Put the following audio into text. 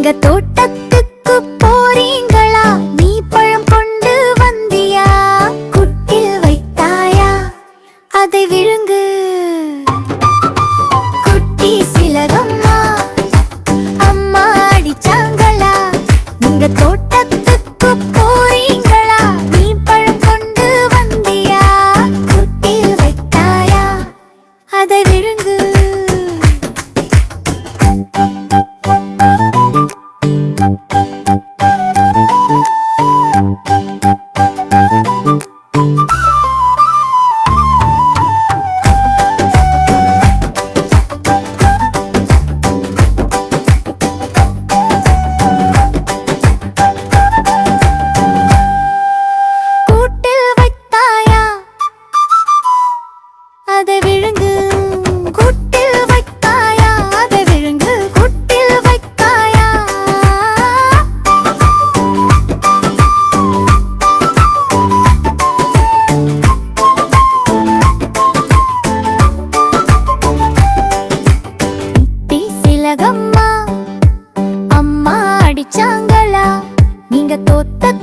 நீங்க தோட்டத்துக்கு போறீங்களா? நீ பழம் கொண்டு வந்தியா? குட்டில் வைத்தாயா? அதை விழுங்கு. குட்டி சிலகம்மா, அம்மா அடிச்சாங்களா? நீங்க தோட்டத்துக்கு போறீங்களா? நீ பழம் கொண்டு வந்தியா? குட்டில் வைத்தாயா? அதை விழுங்கு. அதை விழுங்கு. குட்டில் வைத்தாயா? அதை விழுங்கு. குட்டில் வைத்தாயா? குட்டி சிலகம்மா, அம்மா அடிச்சாங்களா? நீங்க தோத்த